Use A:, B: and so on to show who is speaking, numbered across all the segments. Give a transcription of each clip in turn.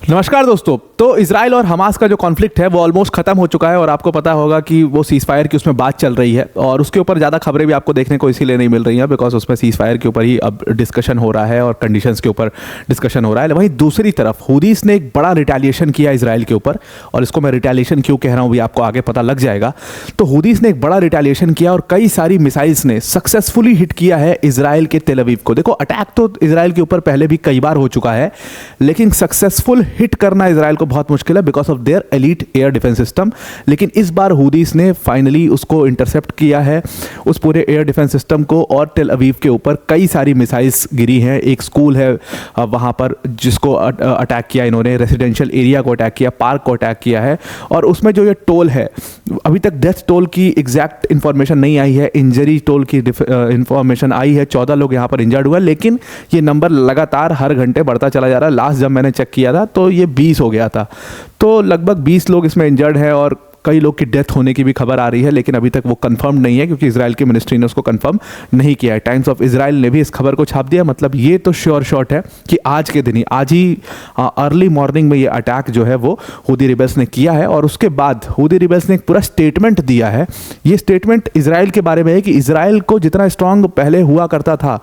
A: नमस्कार दोस्तों। तो इजराइल और हमास का जो कॉन्फ्लिक्ट है वो ऑलमोस्ट खत्म हो चुका है और आपको पता होगा कि वो सीज फायर की उसमें बात चल रही है और उसके ऊपर ज़्यादा खबरें भी आपको देखने को इसीलिए नहीं मिल रही हैं बिकॉज उसमें सीज फायर के ऊपर ही अब डिस्कशन हो रहा है और कंडीशंस के ऊपर डिस्कशन हो रहा है। वहीं दूसरी तरफ हुदीस ने एक बड़ा रिटेलिएशन किया इजराइल के ऊपर और इसको मैं रिटेलिएशन क्यों कह रहा हूँ भी आपको आगे पता लग जाएगा। तो हुदीस ने एक बड़ा रिटेलिएशन किया और कई सारी मिसाइल्स ने सक्सेसफुली हिट किया है इजराइल के तेल अवीव को। देखो, अटैक तो इजराइल के ऊपर पहले भी कई बार हो चुका है लेकिन सक्सेसफुल हिट करना इजराइल को बहुत मुश्किल है because of their elite air defence system. लेकिन इस बार हुदीस ने फाइनली उसको इंटरसेप्ट किया है, उस पूरे एयर डिफेंस सिस्टम को, और टेल अवीव के ऊपर कई सारी मिसाइल्स गिरी हैं। एक स्कूल है वहाँ पर जिसको अटैक किया इन्होंने, रेसिडेंशियल एरिया को अटैक किया, पार्क को अटैक किया है। और उसमें जो ये टोल है, अभी तक डेथ टोल की एग्जैक्ट इंफॉर्मेशन नहीं आई है, इंजरी टोल की इंफॉर्मेशन आई है। 14 लोग यहाँ पर इंजर्ड हुए लेकिन ये नंबर लगातार हर घंटे बढ़ता चला जा रहा है। लास्ट जब मैंने चेक किया था तो ये 20 हो गया था, तो लगभग 20 लोग इसमें इंजर्ड है और कई लोग की डेथ होने की भी खबर आ रही है लेकिन अभी तक वो कंफर्म नहीं है क्योंकि इजराइल की मिनिस्ट्री ने उसको कंफर्म नहीं किया है। टाइम्स ऑफ इजराइल ने भी इस खबर को छाप दिया। मतलब ये तो श्योर शॉट है कि आज के दिन ही, आज ही अर्ली मॉर्निंग में ये अटैक जो है वो हूदी रिबेल्स ने किया है। और उसके बाद हूदी रिबेल्स ने एक पूरा स्टेटमेंट दिया है। ये स्टेटमेंट इजराइल के बारे में है कि इजराइल को जितना स्ट्रांग पहले हुआ करता था,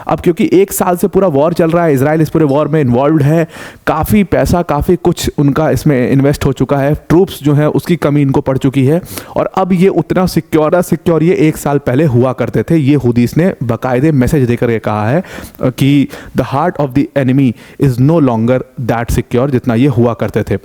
A: अब क्योंकि 1 साल से पूरा वॉर चल रहा है, इजराइल इस पूरे वॉर में इन्वॉल्व है, काफ़ी पैसा, काफ़ी कुछ उनका इसमें इन्वेस्ट हो चुका है, ट्रूप्स जो है उसकी कमी इनको पड़ चुकी है और अब ये उतना सिक्योर ये 1 साल पहले हुआ करते थे। ये हुदीस ने बाकायदे मैसेज देकर के कहा है कि the heart of the enemy is no longer that secure, जितना ये हुआ करते थे।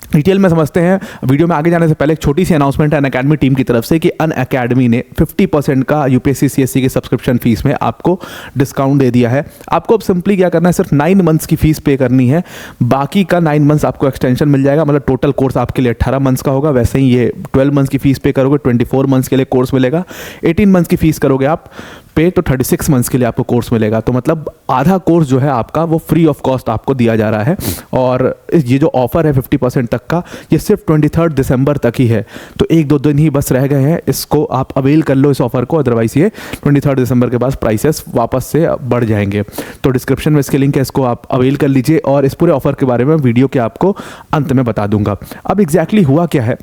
A: डिटेल में समझते हैं। वीडियो में आगे जाने से पहले एक छोटी सी अनाउंसमेंट है अनअकैडमी टीम की तरफ से कि अनअकैडमी ने 50% का यूपीएससी सीएससी की सब्सक्रिप्शन फीस में आपको डिस्काउंट दे दिया है। आपको अब सिंपली क्या करना है, सिर्फ 9 मंथ्स की फीस पे करनी है, बाकी का 9 मंथ्स आपको एक्सटेंशन मिल जाएगा। मतलब टोटल कोर्स आपके लिए 18 मंथ्स का होगा। वैसे ही ये 12 मंथ्स की फीस पे करोगे 24 मंथ्स के लिए कोर्स मिलेगा। 18 मंथ्स की फीस करोगे आप पे तो 36 मंथ्स के लिए आपको कोर्स मिलेगा। तो मतलब आधा कोर्स जो है आपका वो फ्री ऑफ कॉस्ट आपको दिया जा रहा है। और ये जो ऑफर है 50% तक का, ये सिर्फ 23 दिसंबर तक ही है। तो 1-2 दिन ही बस रह गए हैं, इसको आप अवेल कर लो इस ऑफर को, अदरवाइज ये 23 दिसंबर के बाद प्राइसेस वापस से बढ़ जाएंगे। तो डिस्क्रिप्शन में इसके लिंक है, इसको आप अवेल कर लीजिए और इस पूरे ऑफर के बारे में वीडियो के आपको अंत में बता दूंगा। अब एग्जैक्टली हुआ क्या है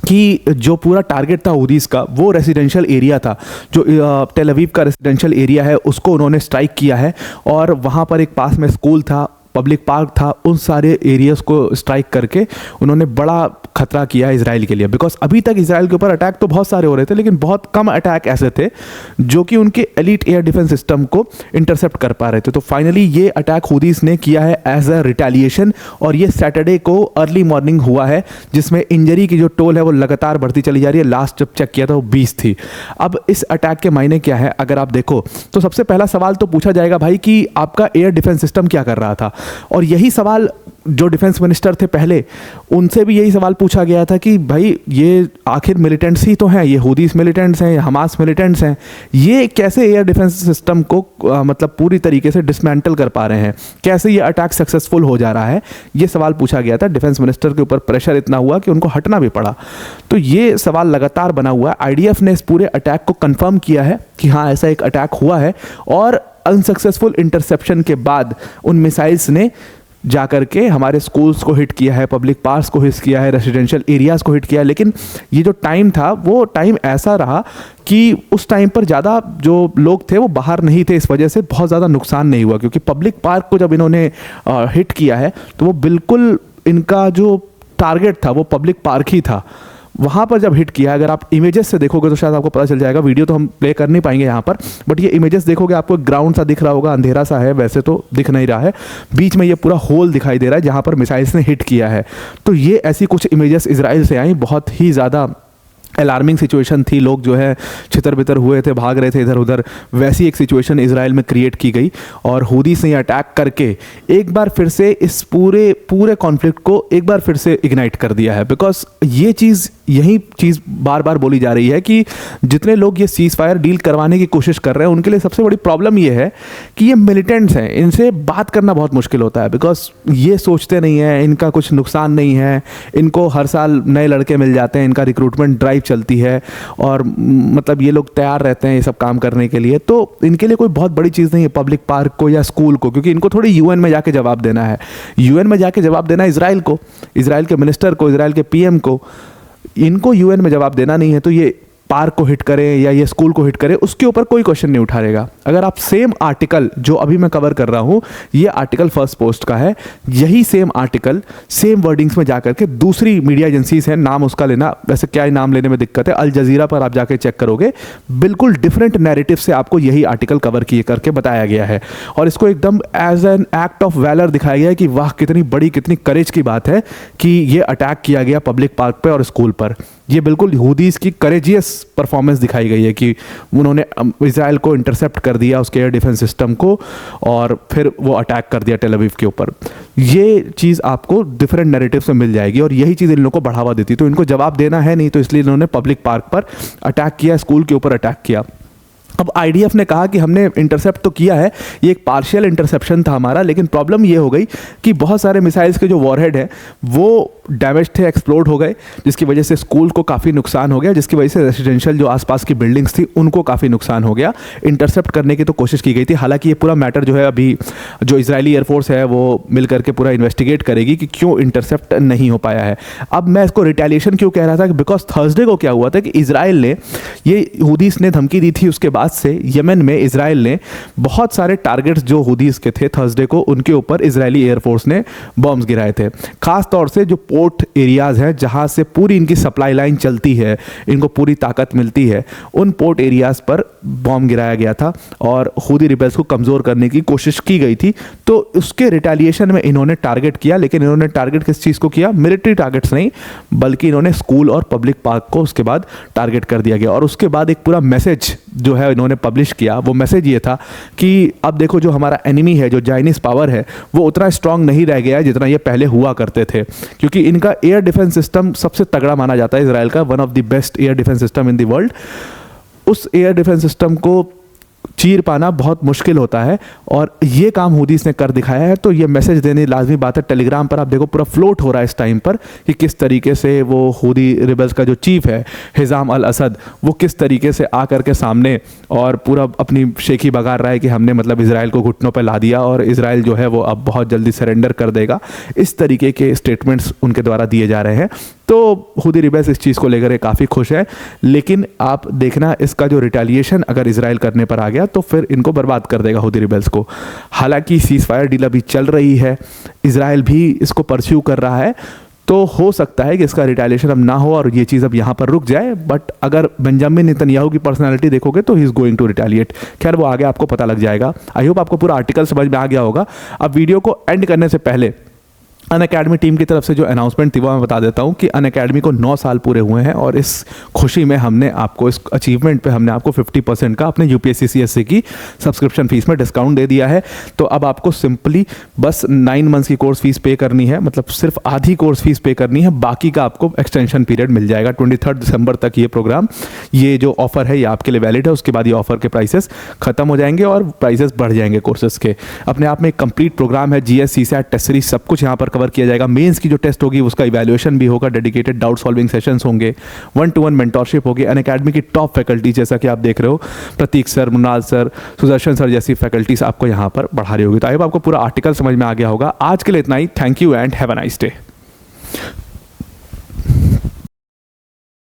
A: कि जो पूरा टारगेट था हुदीस का वो रेसिडेंशियल एरिया था, जो टेल अवीव का रेसिडेंशियल एरिया है उसको उन्होंने स्ट्राइक किया है। और वहाँ पर एक पास में स्कूल था, पब्लिक पार्क था, उन सारे एरियाज़ को स्ट्राइक करके उन्होंने बड़ा खतरा किया है इजराइल के लिए। बिकॉज अभी तक इजराइल के ऊपर अटैक तो बहुत सारे हो रहे थे लेकिन बहुत कम अटैक ऐसे थे जो कि उनके एलीट एयर डिफेंस सिस्टम को इंटरसेप्ट कर पा रहे थे। तो फाइनली ये अटैक हुदीस ने किया है एज अ रिटेलिएशन और ये सैटरडे को अर्ली मॉर्निंग हुआ है, जिसमें इंजरी की जो टोल है वो लगातार बढ़ती चली जा रही है। लास्ट जब चेक किया था वो 20 थी। अब इस अटैक के मायने क्या है अगर आप देखो तो सबसे पहला सवाल तो पूछा जाएगा भाई कि आपका एयर डिफेंस सिस्टम क्या कर रहा था। और यही सवाल जो डिफेंस मिनिस्टर थे पहले, उनसे भी यही सवाल पूछा गया था कि भाई ये आखिर मिलिटेंट्स ही तो हैं, ये हुदीस मिलिटेंट्स हैं, हमास मिलिटेंट्स हैं, ये कैसे एयर डिफेंस सिस्टम को मतलब पूरी तरीके से डिसमेंटल कर पा रहे हैं, कैसे ये अटैक सक्सेसफुल हो जा रहा है, ये सवाल पूछा गया था। डिफेंस मिनिस्टर के ऊपर प्रेशर इतना हुआ कि उनको हटना भी पड़ा। तो ये सवाल लगातार बना हुआ है। आईडीएफ ने इस पूरे अटैक को कंफर्म किया है कि हाँ ऐसा एक अटैक हुआ है और अनसक्सेसफुल इंटरसेप्शन के बाद उन मिसाइल्स ने जाकर के हमारे स्कूल्स को हिट किया है, पब्लिक पार्क्स को हिट किया है, रेसिडेंशियल एरियाज़ को हिट किया है। लेकिन ये जो टाइम था वो टाइम ऐसा रहा कि उस टाइम पर ज़्यादा जो लोग थे वो बाहर नहीं थे, इस वजह से बहुत ज़्यादा नुकसान नहीं हुआ। क्योंकि पब्लिक पार्क को जब इन्होंने हिट किया है तो वो बिल्कुल इनका जो टारगेट था वो पब्लिक पार्क ही था। वहाँ पर जब हिट किया, अगर आप इमेजेस से देखोगे तो शायद आपको पता चल जाएगा, वीडियो तो हम प्ले कर नहीं पाएंगे यहाँ पर, बट ये इमेजेस देखोगे आपको ग्राउंड सा दिख रहा होगा, अंधेरा सा है, वैसे तो दिख नहीं रहा है, बीच में ये पूरा होल दिखाई दे रहा है जहाँ पर मिसाइल्स ने हिट किया है। तो ये ऐसी कुछ इमेजेस इजराइल से आई, बहुत ही ज़्यादा अलार्मिंग सिचुएशन थी। लोग जो है छितर बितर हुए थे, भाग रहे थे इधर उधर। वैसी एक सिचुएशन इजराइल में क्रिएट की गई और हुदीस ने अटैक करके एक बार फिर से इस पूरे कॉन्फ्लिक्ट को एक बार फिर से इग्नाइट कर दिया है। बिकॉज ये चीज़ यही चीज़ बार बार बोली जा रही है कि जितने लोग ये सीज फायर डील करवाने की कोशिश कर रहे हैं उनके लिए सबसे बड़ी प्रॉब्लम ये है कि ये मिलिटेंट्स हैं, इनसे बात करना बहुत मुश्किल होता है, बिकॉज ये सोचते नहीं है इनका कुछ नुकसान नहीं है, इनको हर साल नए लड़के मिल जाते हैं, इनका रिक्रूटमेंट ड्राइव चलती है और मतलब ये लोग तैयार रहते हैं ये सब काम करने के लिए। तो इनके लिए कोई बहुत बड़ी चीज़ नहीं है पब्लिक पार्क को या स्कूल को, क्योंकि इनको थोड़ी यूएन में जाके जवाब देना है। यूएन में जाके जवाब देना इजराइल को, इजराइल के मिनिस्टर को, इजराइल के पीएम को। इनको यूएन में जवाब देना नहीं है, तो ये पार्क को हिट करें या ये स्कूल को हिट करें उसके ऊपर कोई क्वेश्चन नहीं उठाएगा। अगर आप सेम आर्टिकल जो अभी मैं कवर कर रहा हूँ, ये आर्टिकल फर्स्ट पोस्ट का है, यही सेम आर्टिकल सेम वर्डिंग्स में जाकर के दूसरी मीडिया एजेंसीज हैं, नाम उसका लेना, वैसे क्या नाम लेने में दिक्कत है, अल जजीरा पर आप जाके चेक करोगे, बिल्कुल डिफरेंट नैरेटिव से आपको यही आर्टिकल कवर किए करके बताया गया है और इसको एकदम as an act of valour दिखाया गया है कि वाह कितनी बड़ी, कितनी करेज की बात है कि ये अटैक किया गया पब्लिक पार्क पे और स्कूल पर। ये बिल्कुल यहूदीज़ की करेजियस परफॉर्मेंस दिखाई गई है कि उन्होंने इजराइल को इंटरसेप्ट कर दिया, उसके एयर डिफेंस सिस्टम को, और फिर वो अटैक कर दिया टेल अवीव के ऊपर। ये चीज़ आपको डिफरेंट नैरेटिव से मिल जाएगी और यही चीज़ इन लोगों को बढ़ावा देती। तो इनको जवाब देना है नहीं, तो इसलिए इन्होंने पब्लिक पार्क पर अटैक किया, स्कूल के ऊपर अटैक किया। अब आईडीएफ ने कहा कि हमने इंटरसेप्ट तो किया है, ये एक पार्शियल इंटरसेप्शन था हमारा, लेकिन प्रॉब्लम ये हो गई कि बहुत सारे मिसाइल्स के जो वॉरहेड हैं वो डैमेज थे, एक्सप्लोड हो गए, जिसकी वजह से स्कूल को काफ़ी नुकसान हो गया, जिसकी वजह से रेसिडेंशियल जो आसपास की बिल्डिंग्स थी उनको काफ़ी नुकसान हो गया। इंटरसेप्ट करने की तो कोशिश की गई थी, हालांकि ये पूरा मैटर जो है अभी जो इजरायली एयरफोर्स है वो मिल करके पूरा इन्वेस्टिगेट करेगी कि क्यों इंटरसेप्ट नहीं हो पाया है। अब मैं इसको रिटेलिएशन क्यों कह रहा था, बिकॉज थर्सडे को क्या हुआ था कि इजराइल ने, ये हूदीस ने धमकी दी थी, उसके बाद से यमन में इजराइल ने बहुत सारे टारगेट्स जो हूदीस के थे थर्सडे को, उनके ऊपर इजरायली एयरफोर्स ने बॉम्ब्स गिराए थे। खास तौर से जो पोर्ट एरियाज हैं जहां से पूरी इनकी सप्लाई लाइन चलती है, इनको पूरी ताकत मिलती है, उन पोर्ट एरियाज पर बॉम्ब गिराया गया था और हूदी रिबेल्स को कमज़ोर करने की कोशिश की गई थी। तो उसके रिटेलिएशन में इन्होंने टारगेट किया, लेकिन इन्होंने टारगेट किस चीज़ को किया, मिलिट्री टारगेट्स नहीं, बल्कि इन्होंने स्कूल और पब्लिक पार्क को उसके बाद टारगेट कर दिया गया। और उसके बाद एक पूरा मैसेज जो है इन्होंने पब्लिश किया, वो मैसेज ये था कि अब देखो जो हमारा एनिमी है, जो चाइनीज़ पावर है, वो उतना स्ट्रांग नहीं रह गया है जितना ये पहले हुआ करते थे, क्योंकि इनका एयर डिफेंस सिस्टम सबसे तगड़ा माना जाता है इजराइल का, one of the best air defence system in the world. उस एयर डिफेंस सिस्टम को चीर पाना बहुत मुश्किल होता है और ये काम हूदीस ने कर दिखाया है। तो ये मैसेज देने लाजमी बात है। टेलीग्राम पर आप देखो पूरा फ्लोट हो रहा है इस टाइम पर कि किस तरीके से वो हूदी रिबल्स का जो चीफ है हिजाम अल असद, वो किस तरीके से आकर के सामने और पूरा अपनी शेखी बगार रहा है कि हमने मतलब इजराइल को घुटनों पर ला दिया और इजराइल जो है वो अब बहुत जल्दी सरेंडर कर देगा। इस तरीके के स्टेटमेंट्स उनके द्वारा दिए जा रहे हैं। तो हूदी रिबल्स इस चीज़ को लेकर काफ़ी खुश है, लेकिन आप देखना इसका जो रिटेलिएशन अगर इजराइल करने पर आ गया तो फिर इनको बर्बाद कर देगा हूदी रिबल्स को। हालांकि सीज फायर डील अभी चल रही है, इजराइल भी इसको परस्यू कर रहा है, तो हो सकता है कि इसका रिटेलिएशन अब ना हो और ये चीज़ अब यहाँ पर रुक जाए। बट अगर बेंजामिन नेतन्याहू की पर्सनालिटी देखोगे तो he is going to retaliate. खैर वो आगे आपको पता लग जाएगा। आई होप आपको पूरा आर्टिकल समझ में आ गया होगा। अब वीडियो को एंड करने से पहले अनअकैडमी टीम की तरफ से जो अनाउंसमेंट थी वो मैं बता देता हूँ कि अनअकैडमी को 9 साल पूरे हुए हैं और इस खुशी में हमने आपको, इस अचीवमेंट पे हमने आपको 50% का अपने यूपीएससी सीएससी की सब्सक्रिप्शन फीस में डिस्काउंट दे दिया है। तो अब आपको सिंपली बस 9 मंथ्स की कोर्स फीस पे करनी है, मतलब सिर्फ आधी कोर्स फीस पे करनी है, बाकी का आपको एक्सटेंशन पीरियड मिल जाएगा। 23 दिसंबर तक ये प्रोग्राम, ये जो ऑफर है ये आपके लिए वैलिड है। उसके बाद ये ऑफर के प्राइसेस खत्म हो जाएंगे और प्राइसेस बढ़ जाएंगे कोर्सेज के। अपने आप में एक कंप्लीट प्रोग्राम है, जीएस सीसैट टेस्ट सीरीज सब कुछ यहाँ पर कवर किया जाएगा। मेंस की जो टेस्ट होगी उसका इवैल्यूएशन भी होगा, डेडिकेटेड डाउट सॉल्विंग सेशंस होंगे, 1-to-1 मेंटरशिप होगी। अनअकैडमी की टॉप फैकल्टी जैसा कि आप देख रहे हो, प्रतीक सर, मुनाल सर, सुदर्शन सर जैसी फैकल्टीज आपको यहाँ पर बढ़ा रही होगी। तो आई होप आपको पूरा आर्टिकल समझ में आ गया होगा। आज के लिए इतना ही। Thank you and have a nice day.